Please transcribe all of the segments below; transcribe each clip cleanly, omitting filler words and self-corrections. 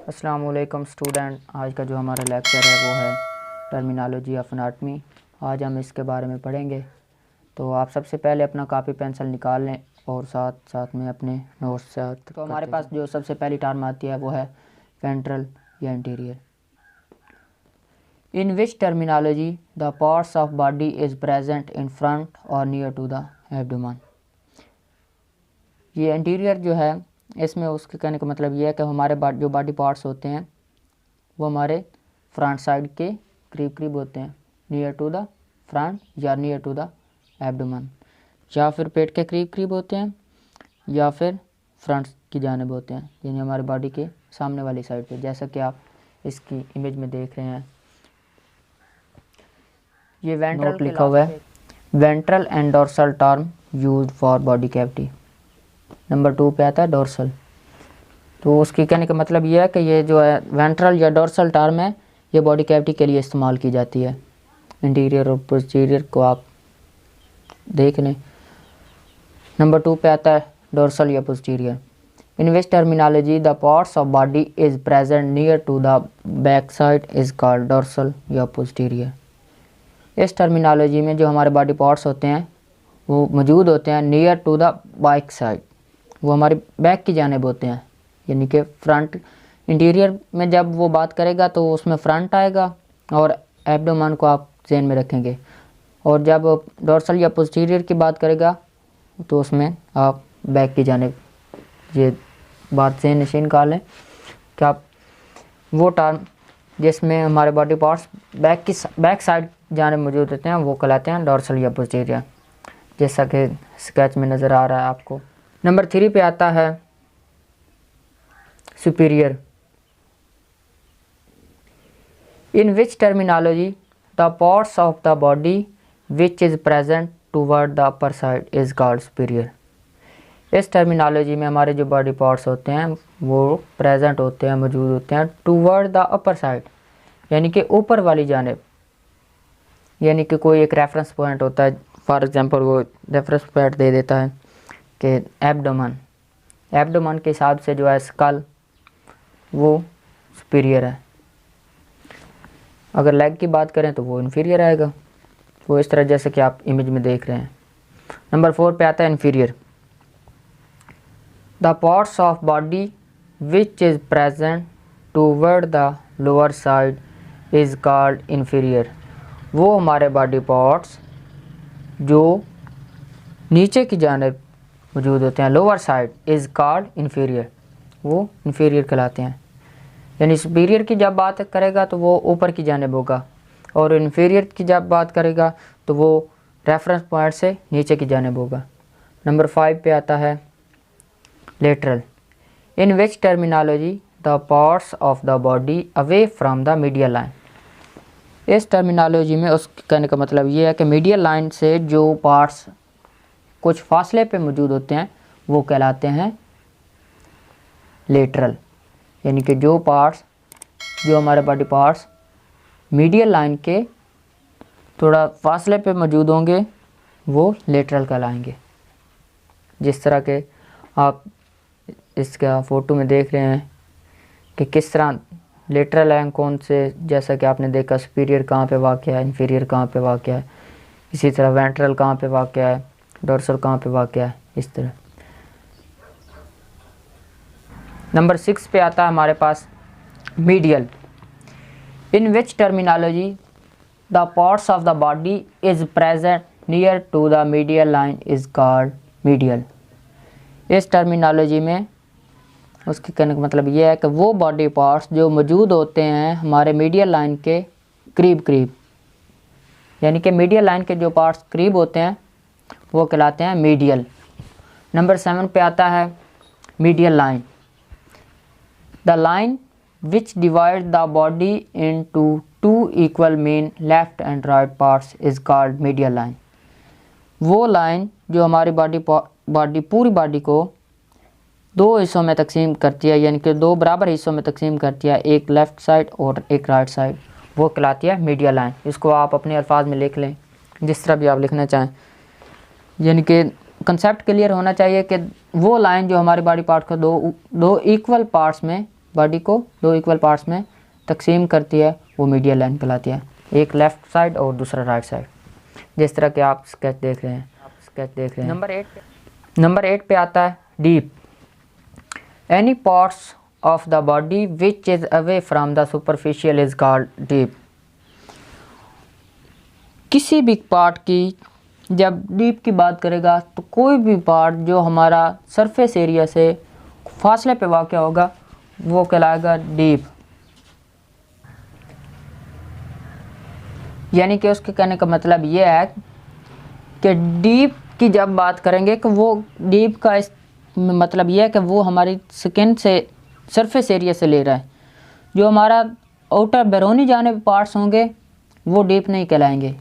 अस्सलाम वालेकुम स्टूडेंट। आज का जो हमारा लेक्चर है वो है टर्मिनोलॉजी ऑफ एनाटमी। आज हम इसके बारे में पढ़ेंगे। तो आप सबसे पहले अपना कापी पेंसिल निकाल लें और साथ साथ में अपने नोट्स साथ। तो हमारे पास जो सबसे पहली टर्म आती है वो है वेंट्रल या interior. In which terminology the parts of body is present in front और नियर टू द एब्डोमेन। ये इंटीरियर जो है, इसमें उसके कहने का मतलब ये है कि हमारे जो बॉडी पार्ट्स होते हैं वो हमारे फ्रंट साइड के करीब करीब होते हैं, नियर टू द फ्रंट या नियर टू द एब्डोमेन, या फिर पेट के करीब करीब होते हैं या फिर फ्रंट की जानिब होते हैं, यानी हमारे बॉडी के सामने वाली साइड पे, जैसा कि आप इसकी इमेज में देख रहे हैं। ये वेंट्रल लिखा हुआ है, ventral and dorsal term used for body cavity. Number 2 पे आता है डोर्सल। तो उसकी कहने का मतलब ये है कि ये जो है वेंट्रल या डोर्सल टर्म है, ये बॉडी कैविटी के लिए इस्तेमाल की जाती है। इंटीरियर और पोस्टीरियर को आप देख लें। नंबर 2 पे आता है डोर्सल या posterior. In which terminology the parts of body is present near to the back side is called dorsal या पोस्टीरियर। इस टर्मिनोलॉजी में जो हमारे बॉडी पार्ट्स होते हैं वो मौजूद होते हैं near to the back side, वो हमारे बैक की जानिब होते हैं, यानी कि फ्रंट। इंटीरियर में जब वो बात करेगा तो उसमें फ्रंट आएगा और एब्डोमेन को आप ज़हन में रखेंगे, और जब डोर्सल या पोस्टीरियर की बात करेगा तो उसमें आप बैक की जानिब, ये बात ज़हन नशीन कर लें कि आप वो टर्म जिसमें हमारे बॉडी पार्ट्स बैक साइड जानिब मौजूद होते हैं वो कहलाते हैं डोर्सल या पोस्टीरियर, जैसा कि स्केच में नज़र आ रहा है आपको। नंबर 3 पे आता है superior. In which terminology the parts of the body which is present toward the upper side is called superior. इस टर्मिनोलॉजी में हमारे जो बॉडी पार्ट्स होते हैं वो प्रेजेंट होते हैं, मौजूद होते हैं टूवर्ड द अपर साइड, यानी कि ऊपर वाली जानिब, यानी कि कोई एक रेफरेंस पॉइंट होता है। फॉर एग्जांपल वो रेफरेंस पॉइंट दे देता है कि एब्डोमेन के हिसाब से जो है स्कल वो सुपीरियर है। अगर लेग की बात करें तो वो इन्फीरियर आएगा, वो इस तरह जैसे कि आप इमेज में देख रहे हैं। नंबर 4 पे आता है inferior. The parts of body which is present toward the lower side is called inferior. वो हमारे बॉडी पार्ट्स जो नीचे की जानिब मौजूद होते हैं, lower side, is called inferior, वो इन्फीरियर कहलाते हैं। यानी सुपीरियर की जब बात करेगा तो वो ऊपर की जानिब होगा, और इन्फीरियर की जब बात करेगा तो वो रेफरेंस पॉइंट से नीचे की जानिब होगा। नंबर 5 पे आता है lateral. In which terminology the parts of the body away from the medial line. इस टर्मिनोलॉजी में उसके कहने का मतलब ये है कि मीडियल लाइन से जो पार्ट्स कुछ फासले पे मौजूद होते हैं वो कहलाते हैं लेटरल, यानी कि जो हमारे बॉडी पार्ट्स मीडियल लाइन के थोड़ा फासले पे मौजूद होंगे वो लेटरल कहलाएंगे। जिस तरह के आप इसका फ़ोटो में देख रहे हैं कि किस तरह लेटरल है कौन से, जैसा कि आपने देखा सुपीरियर कहाँ पे वाक़या है, इन्फीरियर कहाँ पे वाक़या है, इसी तरह वेंट्रल कहाँ पे वाक़या है, डोर्सल कहाँ पे वाक़या है, इस तरह। नंबर 6 पे आता है हमारे पास medial. In which terminology the parts of the body is present near to the medial line is called medial. इस टर्मिनोलॉजी में उसके कहने का मतलब ये है कि वो बॉडी पार्ट्स जो मौजूद होते हैं हमारे मीडियल लाइन के करीब करीब, यानी कि मीडियल लाइन के जो पार्ट्स करीब होते हैं वो कहलाते हैं मीडियल। नंबर 7 पे आता है medial line. The line which divide the body into 2 equal main left and right parts is called medial line. वो लाइन जो हमारी पूरी बॉडी को 2 हिस्सों में तकसीम करती है, यानी कि 2 बराबर हिस्सों में तकसीम करती है, एक लेफ़्ट साइड और एक राइट साइड, वो कहलाती है मीडियल लाइन। इसको आप अपने अल्फाज में लिख लें, जिस तरह भी आप लिखना चाहें, यानी कि कंसेप्ट क्लियर होना चाहिए कि वो लाइन जो हमारी बॉडी पार्ट को दो इक्वल पार्ट्स में बॉडी को दो इक्वल पार्ट्स में तकसीम करती है वो मीडियल लाइन कहलाती है, एक लेफ़्ट साइड और दूसरा राइट साइड, जिस तरह के आप स्केच देख रहे हैं। नंबर 8 पे आता है deep. Any parts of the body which is away from the superficial is called deep. किसी भी पार्ट की जब डीप की बात करेगा तो कोई भी पार्ट जो हमारा सरफेस एरिया से फासले पे वाक़ होगा वो कहलाएगा डीप। यानी कि उसके कहने का मतलब ये है कि डीप की जब बात करेंगे कि वो डीप का मतलब ये है कि वो हमारी स्किन से सरफेस एरिया से ले रहा है। जो हमारा आउटर बैरोनी जाने पार्ट्स होंगे वो डीप नहीं कहलाएंगे,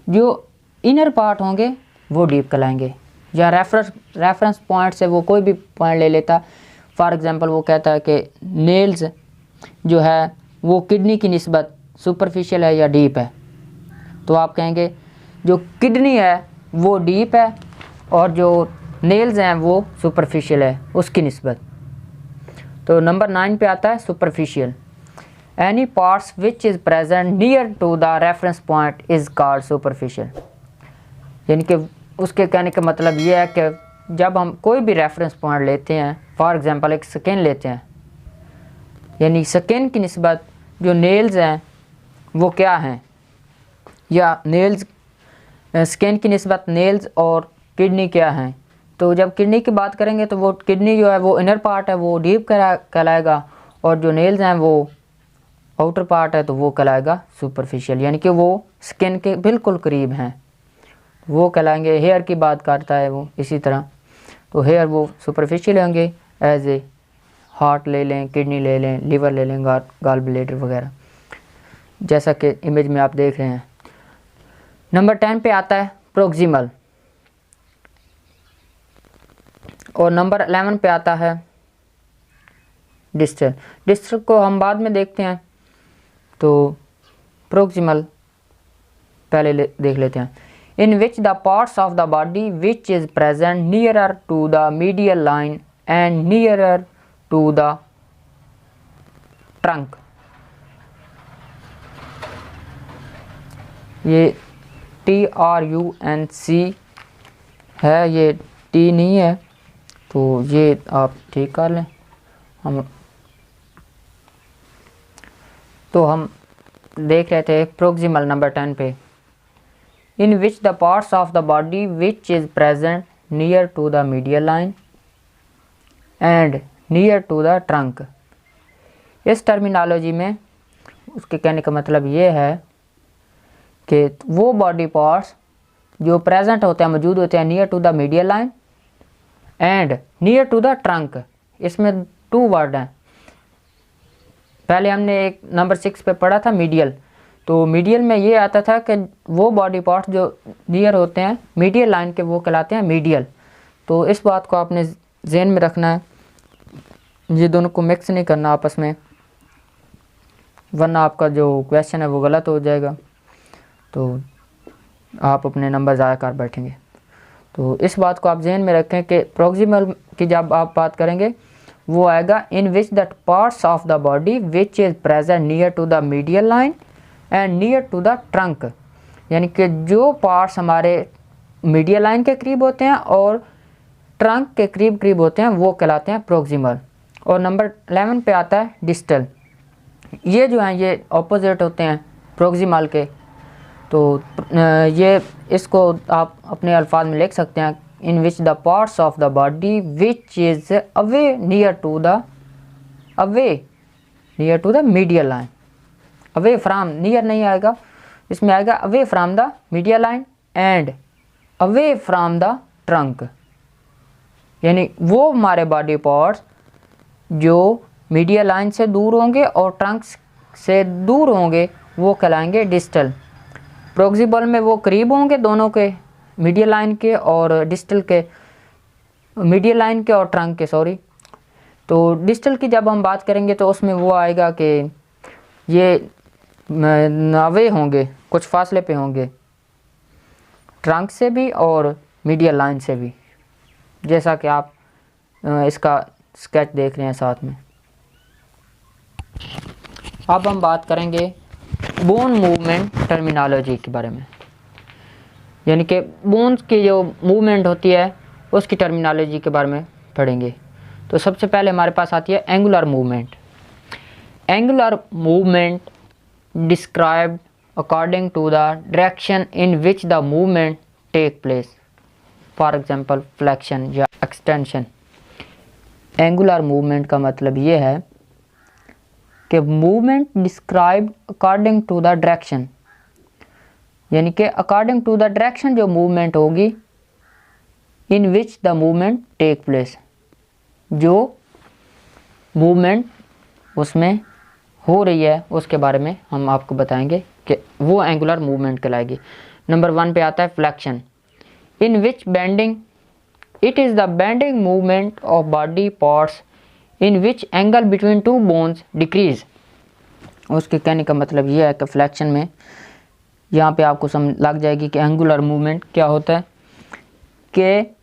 जो इनर पार्ट होंगे वो डीप कहलाएंगे। या रेफरेंस पॉइंट से वो कोई भी पॉइंट ले लेता, फॉर एग्जांपल वो कहता है कि नेल्स जो है वो किडनी की निस्बत सुपरफिशियल है या डीप है, तो आप कहेंगे जो किडनी है वो डीप है और जो नेल्स हैं वो सुपरफिशियल है उसकी निस्बत। तो नंबर 9 पे आता है superficial. Any parts which is present near to the reference point is called superficial. यानी कि उसके कहने का मतलब ये है कि जब हम कोई भी रेफरेंस पॉइंट लेते हैं, फॉर एग्जांपल एक स्किन लेते हैं, यानी स्किन की निस्बत जो नेल्स हैं वो क्या हैं, या नेल्स स्किन की निस्बत नेल्स और किडनी क्या हैं। तो जब किडनी की बात करेंगे तो वो किडनी जो है वो इनर पार्ट है वो डीप कहलाएगा, और जो नेल्स हैं वो आउटर पार्ट है तो वो कहलाएगा सुपरफिशियल, यानी कि वो स्किन के बिल्कुल करीब हैं, वो कहलाएंगे। हेयर की बात करता है वो इसी तरह, तो हेयर वो सुपरफिशियल होंगे एज ए हार्ट ले लें, किडनी ले लें, लिवर ले लें, गॉल ब्लैडर वगैरह, जैसा कि इमेज में आप देख रहे हैं। नंबर 10 पे आता है प्रोक्सिमल, और नंबर 11 पे आता है डिस्टल। डिस्टल को हम बाद में देखते हैं, तो प्रोक्सिमल पहले देख लेते हैं। In which the parts of the body which is present nearer to the medial line and nearer to the trunk. ये TRUNC है, ये T नहीं है, तो ये आप ठीक कर लें। हम देख रहे थे प्रोक्सिमल नंबर 10 पे। In which the parts of the body which is present near to the medial line and near to the trunk. इस टर्मिनोलॉजी में उसके कहने का मतलब ये है कि वो बॉडी पार्ट्स जो प्रेजेंट होते हैं, मौजूद होते हैं near to the medial line and near to the trunk. इसमें 2 वर्ड हैं। पहले हमने एक नंबर 6 पे पढ़ा था मीडियल, तो मीडियल में ये आता था कि वो बॉडी पार्ट्स जो नियर होते हैं मीडियल लाइन के वो कहलाते हैं मीडियल। तो इस बात को आपने ज़हन में रखना है, ये दोनों को मिक्स नहीं करना आपस में, वरना आपका जो क्वेश्चन है वो गलत हो जाएगा, तो आप अपने नंबर ज़ाया कर बैठेंगे। तो इस बात को आप ज़हन में रखें कि प्रोक्सिमल की जब आप बात करेंगे वो आएगा in which the parts of the body which is present near to the medial line and near to the trunk. यानी कि जो पार्ट्स हमारे मीडियल लाइन के करीब होते हैं और ट्रंक के करीब होते हैं वो कहलाते हैं प्रोक्सिमल। और नंबर 11 पे आता है डिस्टल। ये जो हैं ये ऑपोजिट होते हैं प्रोक्सिमल के, तो ये इसको आप अपने अल्फाज में लिख सकते हैं in which the parts of the body which is away near to the medial line. Away from, near नहीं आएगा, इसमें आएगा away from the medial line and away from the trunk. यानी वो हमारे बॉडी पार्ट्स जो मीडियल लाइन से दूर होंगे और ट्रंक से दूर होंगे वो कहलाएंगे डिस्टल। प्रोक्सिमल में वो करीब होंगे दोनों के, मीडियल लाइन के और डिस्टल के, मीडियल लाइन के और ट्रंक के, सॉरी। तो डिस्टल की जब हम बात करेंगे तो उसमें वो आएगा कि ये अवे होंगे, कुछ फासले पे होंगे ट्रंक से भी और मीडियल लाइन से भी, जैसा कि आप इसका स्केच देख रहे हैं साथ में। अब हम बात करेंगे बोन मूवमेंट टर्मिनोलॉजी के बारे में, यानी कि बोन्स की जो मूवमेंट होती है उसकी टर्मिनोलॉजी के बारे में पढ़ेंगे। तो सबसे पहले हमारे पास आती है angular movement. Angular movement described according to the direction in which the movement take place, for example flexion या एक्सटेंशन। एंगुलर मूवमेंट का मतलब ये है कि movement described according to the direction, यानी कि अकॉर्डिंग टू द डायरेक्शन जो movement होगी, in which the movement take place, जो मूवमेंट उसमें हो रही है उसके बारे में हम आपको बताएंगे कि वो एंगुलर मूवमेंट कहलाएगी। नंबर 1 पे आता है flexion, in which bending, it is the bending movement of body parts in which angle between to bones decrease. उसके कहने का मतलब ये है कि फ्लेक्शन में यहाँ पे आपको समझ लग जाएगी कि एंगुलर मूवमेंट क्या होता है, कि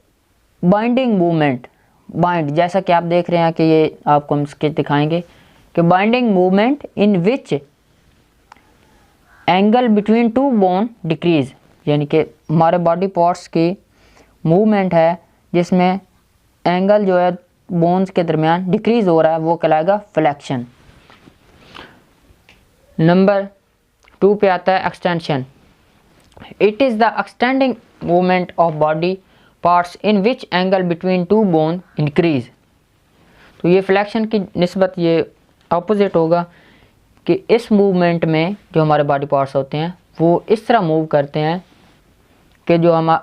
बाइंडिंग मूवमेंट, बाइंड, जैसा कि आप देख रहे हैं कि ये आपको हम स्केच दिखाएंगे कि binding movement in which angle between two bone decrease, यानी कि हमारे बॉडी पार्ट्स की मूवमेंट है जिसमें एंगल जो है बोन्स के दरमियान डिक्रीज हो रहा है, वो कहलाएगा फ्लेक्शन। नंबर 2 पे आता है extension, it is the extending movement of body parts in which angle between two bone increase. तो ये फ्लेक्शन की निस्बत ये अपोजिट होगा कि इस मूवमेंट में जो हमारे बॉडी पार्ट्स होते हैं वो इस तरह मूव करते हैं कि जो हम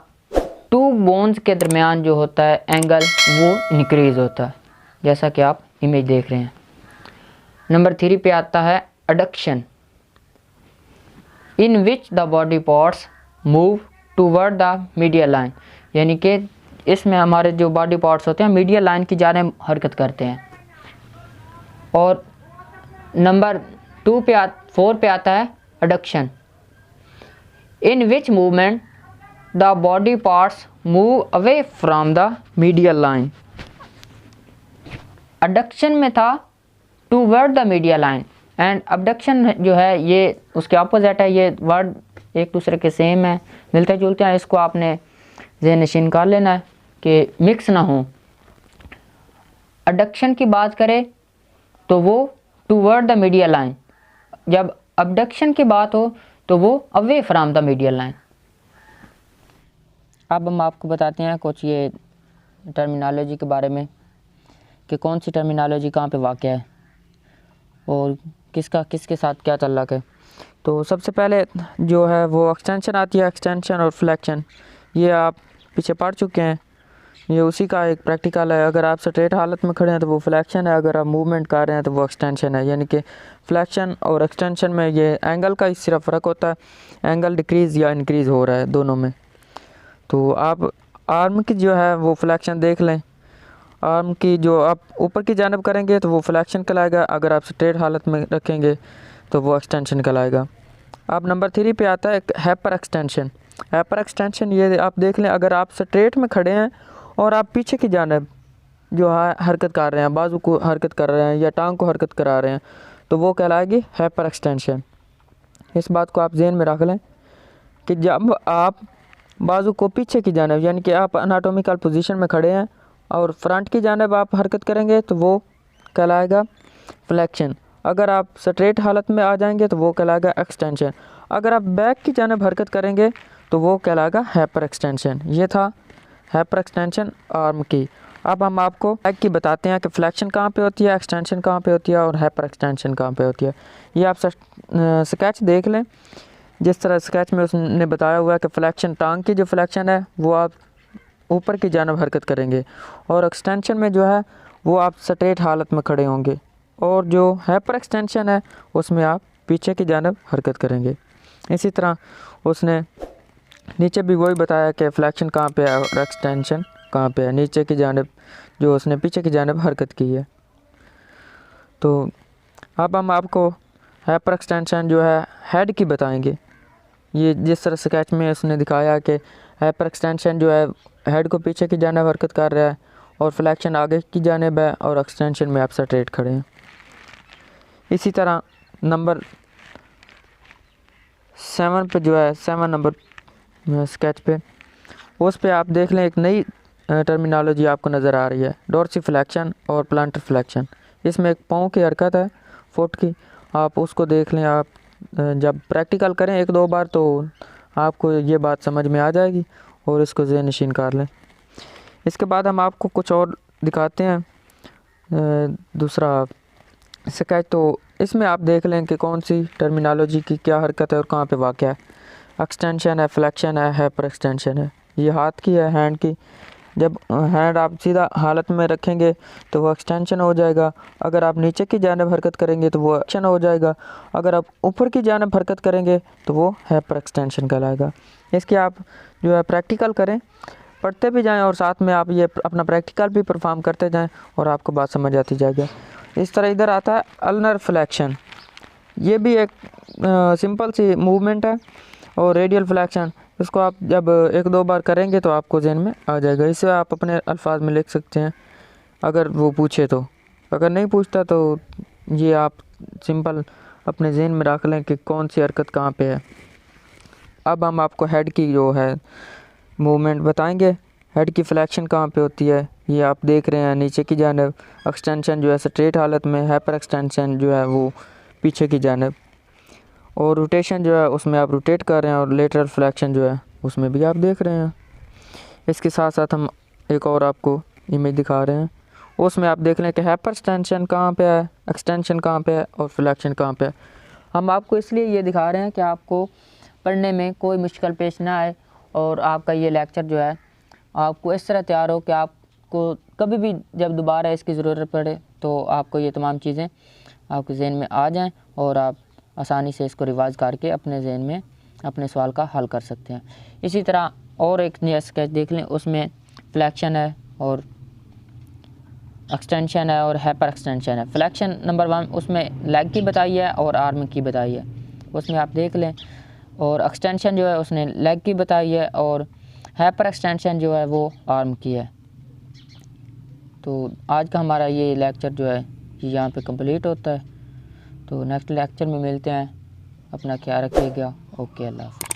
टू बोन्स के दरमियान जो होता है एंगल वो इंक्रीज होता है, जैसा कि आप इमेज देख रहे हैं। नंबर 3 पे आता है adduction, in which the body parts move toward the medial line, यानी कि इसमें हमारे जो बॉडी पार्ट्स होते हैं मीडियल लाइन की जानिब हरकत करते हैं। और नंबर 4 पे आता है adduction, in which movement the body parts move away from the medial line. Adduction में था toward the medial line, and abduction जो है ये उसके अपोजिट है। ये वर्ड एक दूसरे के सेम है, मिलते जुलते हैं, इसको आपने ज़हन-नशीन कर लेना है कि मिक्स ना हो। एडक्शन की बात करें तो वो टूवर्ड द मीडियल लाइन, जब अबडक्शन की बात हो तो वो away from the medial line. अब हम आपको बताते हैं कुछ ये टर्मिनोलॉजी के बारे में कि कौन सी टर्मिनोलॉजी कहाँ पे वाक़ है और किसका किसके साथ क्या ताल्लुक़ है। तो सबसे पहले जो है वो एक्सटेंशन आती है, एक्सटेंशन और फ्लेक्शन, ये आप पीछे पढ़ चुके हैं, ये उसी का एक प्रैक्टिकल है। अगर आप स्ट्रेट हालत में खड़े हैं तो वो फ्लेक्शन है, अगर आप मूवमेंट कर रहे हैं तो वो एक्सटेंशन है। यानी कि फ्लेक्शन और एक्सटेंशन में ये एंगल का ही सिर्फ फ़र्क होता है, एंगल डिक्रीज़ या इंक्रीज़ हो रहा है दोनों में। तो आप आर्म की जो है वो फ्लेक्शन देख लें, आर्म की जो आप ऊपर की जानब करेंगे तो वो फ्लेक्शन कहलाएगा, अगर आप स्ट्रेट हालत में रखेंगे तो वो एक्सटेंशन कहलाएगा। अब नंबर 3 पे आता है हाइपर एक्सटेंशन। हाइपर एक्सटेंशन ये आप देख लें, अगर आप स्ट्रेट में खड़े हैं और आप पीछे की जानब जो है हरकत कर रहे हैं, बाजू को हरकत कर रहे हैं या टांग को हरकत करा रहे हैं, तो वो कहलाएगी हाइपर एक्सटेंशन। इस बात को आप जहन में रख लें कि जब आप बाजू को पीछे की जानब, यानी कि आप एनाटॉमिकल पोजीशन में खड़े हैं और फ्रंट की जानब आप हरकत करेंगे तो वो कहलाएगा फ्लेक्शन। अगर आप स्ट्रेट हालत में आ जाएंगे तो वो कहलाएगा एक्सटेंशन। अगर आप बैक की जानब हरकत करेंगे तो वो कहलाएगा हाइपर एक्सटेंशन। ये था हाइपर एक्सटेंशन आर्म की। अब हम आपको बैक की बताते हैं कि फ्लेक्शन कहाँ पे होती है, एक्सटेंशन कहाँ पे होती है और हाइपर एक्सटेंशन कहाँ पे होती है। ये आप स्केच देख लें, जिस तरह स्केच में उसने बताया हुआ है कि फ्लेक्शन, टांग की जो फ्लेक्शन है वो आप ऊपर की जानब हरकत करेंगे, और एक्सटेंशन में जो है वो आप स्ट्रेट हालत में खड़े होंगे, और जो हाइपर एक्सटेंशन है उसमें आप पीछे की जानब हरकत करेंगे। इसी तरह उसने नीचे भी वही बताया कि फ्लेक्शन कहाँ पे है और एक्सटेंशन कहाँ पे है, नीचे की जानब जो उसने पीछे की जानब हरकत की है। तो अब हम आपको हाइपर एक्सटेंशन जो है हेड की बताएंगे। ये जिस तरह स्केच में उसने दिखाया कि हाइपर एक्सटेंशन जो है हेड को पीछे की जानब हरकत कर रहा है और फ्लेक्शन आगे की जानब है, और एक्सटेंशन में आप स्ट्रेट खड़े हैं। इसी तरह नंबर 7 पे जो है 7 नंबर स्केच पे, उस पे आप देख लें एक नई टर्मिनोलॉजी आपको नज़र आ रही है, डोर्सिफ्लेक्शन और प्लांटर फ्लेक्शन। इसमें एक पाँव की हरकत है फुट की, आप उसको देख लें। आप जब प्रैक्टिकल करें 1-2 बार तो आपको ये बात समझ में आ जाएगी और इसको ज़हन नशीन कर लें। इसके बाद हम आपको कुछ और दिखाते हैं दूसरा स्केच। तो इसमें आप देख लें कि कौन सी टर्मिनोलॉजी की क्या हरकत है और कहाँ पे वाक़ है। एक्सटेंशन है, फ्लेक्शन है, हाइपर एक्सटेंशन है। ये हाथ की है, हैंड की। जब हैंड आप सीधा हालत में रखेंगे तो वो एक्सटेंशन हो जाएगा, अगर आप नीचे की जानिब हरकत करेंगे तो वो एक्शन हो जाएगा, अगर आप ऊपर की जानिब हरकत करेंगे तो वो हाइपर एक्सटेंशन कहलाएगा। इसकी आप जो है प्रैक्टिकल करें, पढ़ते भी जाएं और साथ में आप ये अपना प्रैक्टिकल भी परफॉर्म करते जाएं और आपको बात समझ आती जाएगी। इस तरह इधर आता है अल्नर फ्लेक्शन। ये भी एक सिंपल सी मूवमेंट है। और रेडियल फ्लेक्शन, इसको आप जब 1-2 बार करेंगे तो आपको जहन में आ जाएगा। इसे आप अपने अल्फाज में लिख सकते हैं अगर वो पूछे तो। अगर नहीं पूछता तो ये आप सिंपल अपने जहन में रख लें कि कौन सी हरकत कहाँ पे है। अब हम आपको हेड की जो है मूवमेंट बताएंगे। हेड की फ्लेक्शन कहाँ पे होती है, ये आप देख रहे हैं नीचे की जानिब। एक्सटेंशन जो है स्ट्रेट हालत में, हाइपर एक्सटेंशन जो है वो पीछे की जानिब, और रोटेशन जो है उसमें आप रोटेट कर रहे हैं, और लेटरल फ्लेक्शन जो है उसमें भी आप देख रहे हैं। इसके साथ साथ हम एक और आपको इमेज दिखा रहे हैं, उसमें आप देख लें कि हाइपर एक्सटेंशन कहाँ पे है, एक्सटेंशन कहाँ पे है और फ्लेक्शन कहाँ पे है। हम आपको इसलिए ये दिखा रहे हैं कि आपको पढ़ने में कोई मुश्किल पेश ना आए और आपका ये लेक्चर जो है आपको इस तरह तैयार हो कि आपको कभी भी जब दोबारा इसकी ज़रूरत पड़े तो आपको ये तमाम चीज़ें आपके जहन में आ जाएं और आप आसानी से इसको रिवाइज करके अपने जहन में अपने सवाल का हल कर सकते हैं। इसी तरह और एक नया स्केच देख लें, उसमें फ्लेक्शन है और एक्सटेंशन है और हाइपर एक्सटेंशन है। फ्लेक्शन नंबर 1 उसमें लेग की बताई है और आर्म की बताई है, उसमें आप देख लें। और एक्सटेंशन जो है उसने लेग की बताई है और हाइपर एक्सटेंशन जो है वो आर्म की है। तो आज का हमारा ये लेक्चर जो है यहाँ पे कंप्लीट होता है। तो नेक्स्ट लेक्चर में मिलते हैं, अपना ख्याल रखिएगा। ओके, अल्लाह हाफ़िज़।